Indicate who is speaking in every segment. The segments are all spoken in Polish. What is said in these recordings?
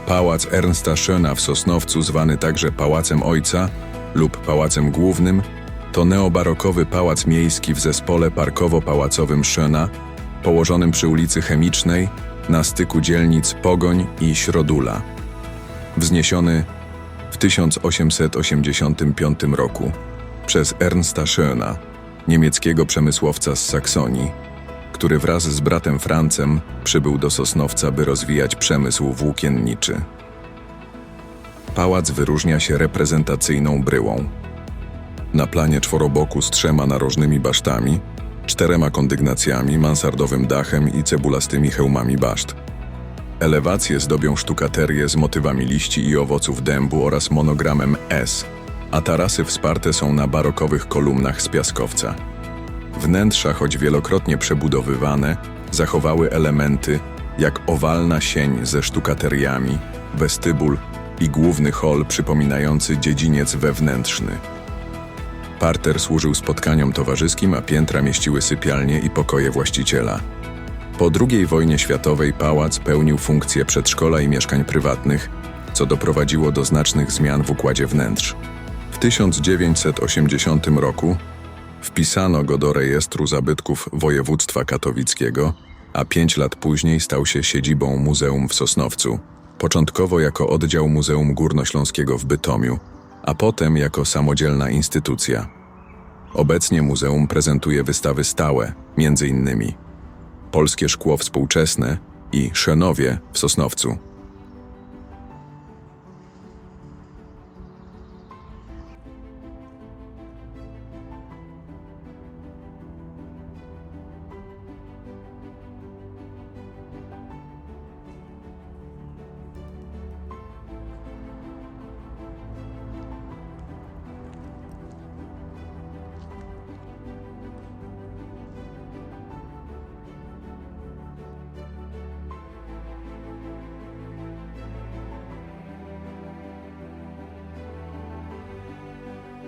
Speaker 1: Pałac Ernsta Schöna w Sosnowcu, zwany także Pałacem Ojca lub Pałacem Głównym, to neobarokowy pałac miejski w zespole parkowo-pałacowym Schöna, położonym przy ulicy Chemicznej, na styku dzielnic Pogoń i Środula. Wzniesiony w 1885 roku przez Ernsta Schöna, niemieckiego przemysłowca z Saksonii, który wraz z bratem Francem przybył do Sosnowca, by rozwijać przemysł włókienniczy. Pałac wyróżnia się reprezentacyjną bryłą. Na planie czworoboku z 3 narożnymi basztami, 4 kondygnacjami, mansardowym dachem i cebulastymi hełmami baszt. Elewacje zdobią sztukaterię z motywami liści i owoców dębu oraz monogramem S, a tarasy wsparte są na barokowych kolumnach z piaskowca. Wnętrza, choć wielokrotnie przebudowywane, zachowały elementy jak owalna sień ze sztukateriami, westybul i główny hol przypominający dziedziniec wewnętrzny. Parter służył spotkaniom towarzyskim, a piętra mieściły sypialnie i pokoje właściciela. Po II wojnie światowej pałac pełnił funkcję przedszkola i mieszkań prywatnych, co doprowadziło do znacznych zmian w układzie wnętrz. W 1980 roku wpisano go do rejestru zabytków województwa katowickiego, a 5 lat później stał się siedzibą muzeum w Sosnowcu, początkowo jako oddział Muzeum Górnośląskiego w Bytomiu, a potem jako samodzielna instytucja. Obecnie muzeum prezentuje wystawy stałe, m.in. Polskie szkło współczesne i Schönowie w Sosnowcu.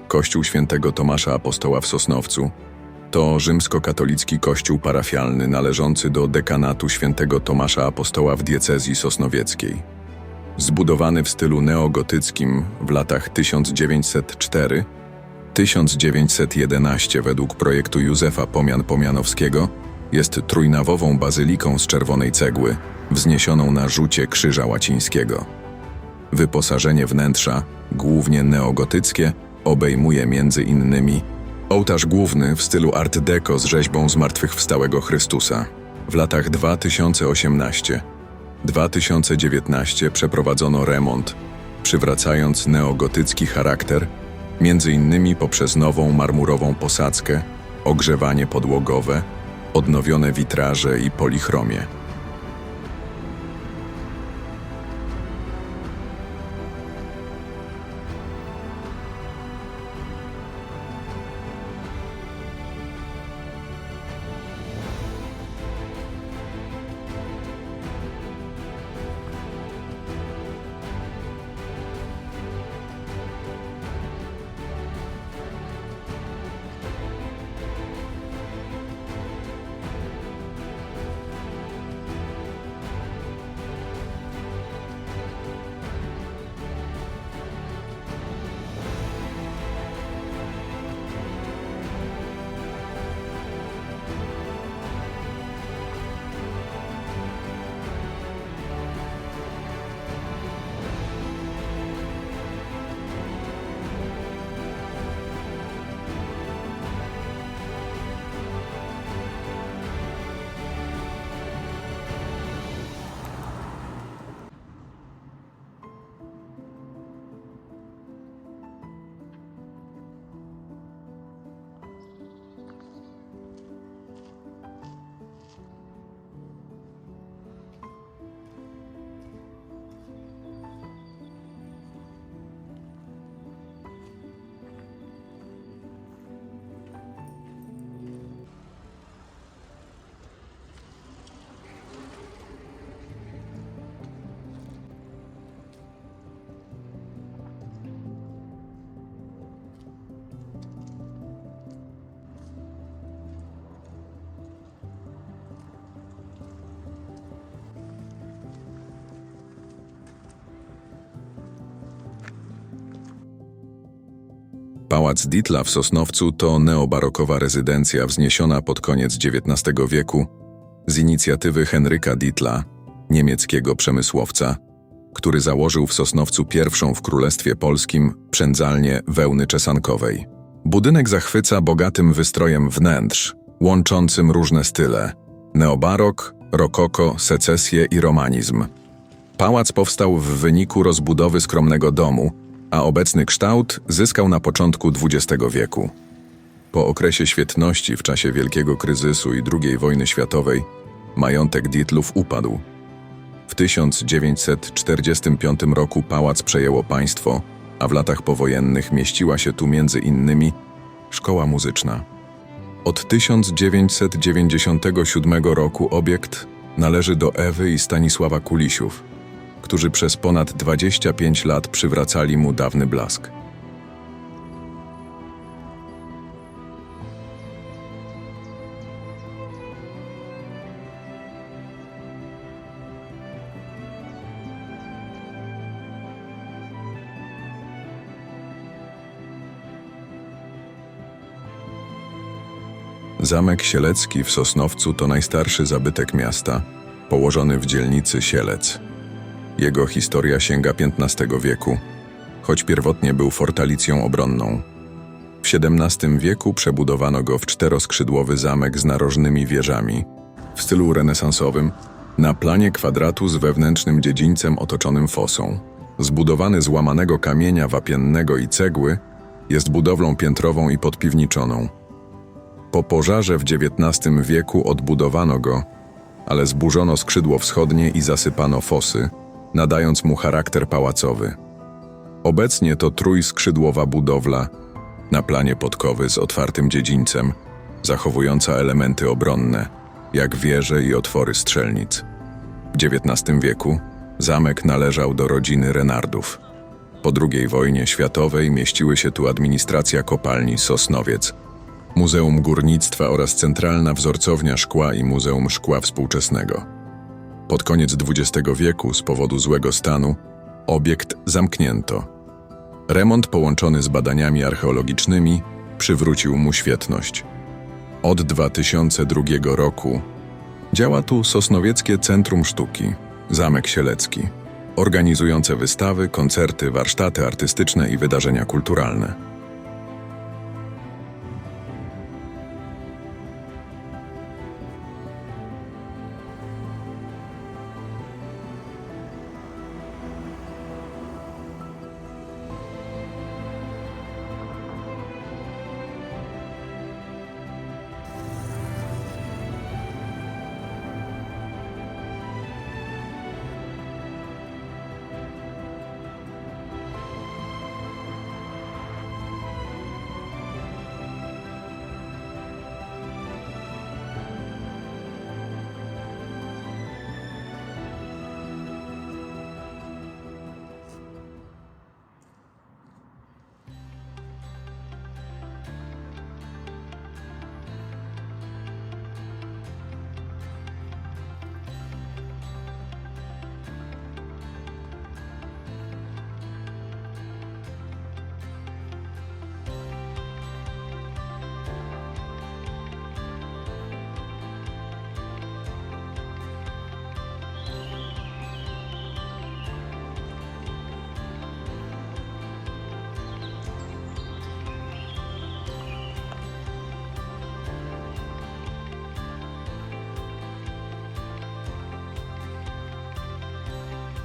Speaker 1: Kościół Świętego Tomasza Apostoła w Sosnowcu to rzymskokatolicki kościół parafialny należący do dekanatu Świętego Tomasza Apostoła w diecezji sosnowieckiej. Zbudowany w stylu neogotyckim w latach 1904–1911 według projektu Józefa Pomian-Pomianowskiego, jest trójnawową bazyliką z czerwonej cegły, wzniesioną na rzucie krzyża łacińskiego. Wyposażenie wnętrza, głównie neogotyckie, obejmuje m.in. ołtarz główny w stylu Art Deco z rzeźbą Zmartwychwstałego Chrystusa. W latach 2018–2019 przeprowadzono remont, przywracając neogotycki charakter, m.in. poprzez nową marmurową posadzkę, ogrzewanie podłogowe, odnowione witraże i polichromię. Pałac Dietla w Sosnowcu to neobarokowa rezydencja wzniesiona pod koniec XIX wieku z inicjatywy Henryka Dietla, niemieckiego przemysłowca, który założył w Sosnowcu pierwszą w Królestwie Polskim przędzalnię wełny czesankowej. Budynek zachwyca bogatym wystrojem wnętrz, łączącym różne style: neobarok, rokoko, secesję i romanizm. Pałac powstał w wyniku rozbudowy skromnego domu, a obecny kształt zyskał na początku XX wieku. Po okresie świetności w czasie wielkiego kryzysu i II wojny światowej majątek Dietlów upadł. W 1945 roku pałac przejęło państwo, a w latach powojennych mieściła się tu m.in. szkoła muzyczna. Od 1997 roku obiekt należy do Ewy i Stanisława Kulisiów, którzy przez ponad 25 lat przywracali mu dawny blask. Zamek Sielecki w Sosnowcu to najstarszy zabytek miasta, położony w dzielnicy Sielec. Jego historia sięga XV wieku, choć pierwotnie był fortalicją obronną. W XVII wieku przebudowano go w czteroskrzydłowy zamek z narożnymi wieżami, w stylu renesansowym, na planie kwadratu z wewnętrznym dziedzińcem otoczonym fosą. Zbudowany z łamanego kamienia wapiennego i cegły, jest budowlą piętrową i podpiwniczoną. Po pożarze w XIX wieku odbudowano go, ale zburzono skrzydło wschodnie i zasypano fosy, nadając mu charakter pałacowy. Obecnie to trójskrzydłowa budowla na planie podkowy z otwartym dziedzińcem, zachowująca elementy obronne, jak wieże i otwory strzelnic. W XIX wieku zamek należał do rodziny Renardów. Po II wojnie światowej mieściły się tu administracja kopalni Sosnowiec, Muzeum Górnictwa oraz Centralna Wzorcownia Szkła i Muzeum Szkła Współczesnego. Pod koniec XX wieku z powodu złego stanu obiekt zamknięto. Remont połączony z badaniami archeologicznymi przywrócił mu świetność. Od 2002 roku działa tu Sosnowieckie Centrum Sztuki, Zamek Sielecki, organizujące wystawy, koncerty, warsztaty artystyczne i wydarzenia kulturalne.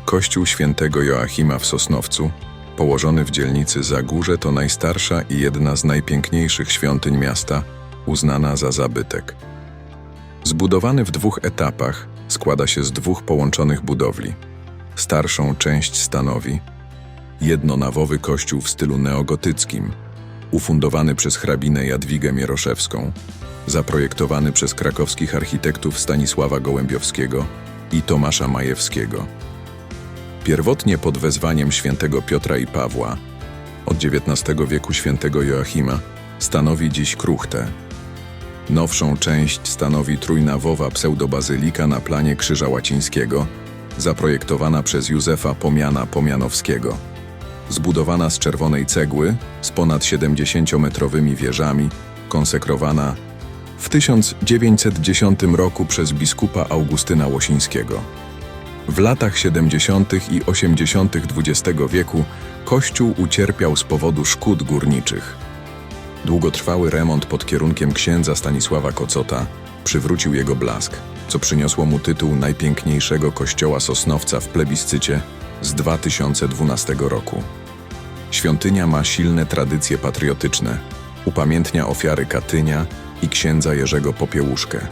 Speaker 1: Kościół Świętego Joachima w Sosnowcu, położony w dzielnicy Zagórze, to najstarsza i jedna z najpiękniejszych świątyń miasta, uznana za zabytek. Zbudowany w 2 etapach, składa się z 2 połączonych budowli. Starszą część stanowi jednonawowy kościół w stylu neogotyckim, ufundowany przez hrabinę Jadwigę Mieroszewską, zaprojektowany przez krakowskich architektów Stanisława Gołębiowskiego i Tomasza Majewskiego. Pierwotnie pod wezwaniem świętego Piotra i Pawła, od XIX wieku świętego Joachima, stanowi dziś kruchtę. Nowszą część stanowi trójnawowa pseudobazylika na planie Krzyża Łacińskiego, zaprojektowana przez Józefa Pomiana Pomianowskiego. zbudowana z czerwonej cegły, z ponad 70-metrowymi wieżami, konsekrowana w 1910 roku przez biskupa Augustyna Łosińskiego. W latach 70. i 80. XX wieku kościół ucierpiał z powodu szkód górniczych. Długotrwały remont pod kierunkiem księdza Stanisława Kocota przywrócił jego blask, co przyniosło mu tytuł najpiękniejszego kościoła Sosnowca w plebiscycie z 2012 roku. Świątynia ma silne tradycje patriotyczne, upamiętnia ofiary Katynia i księdza Jerzego Popiełuszkę.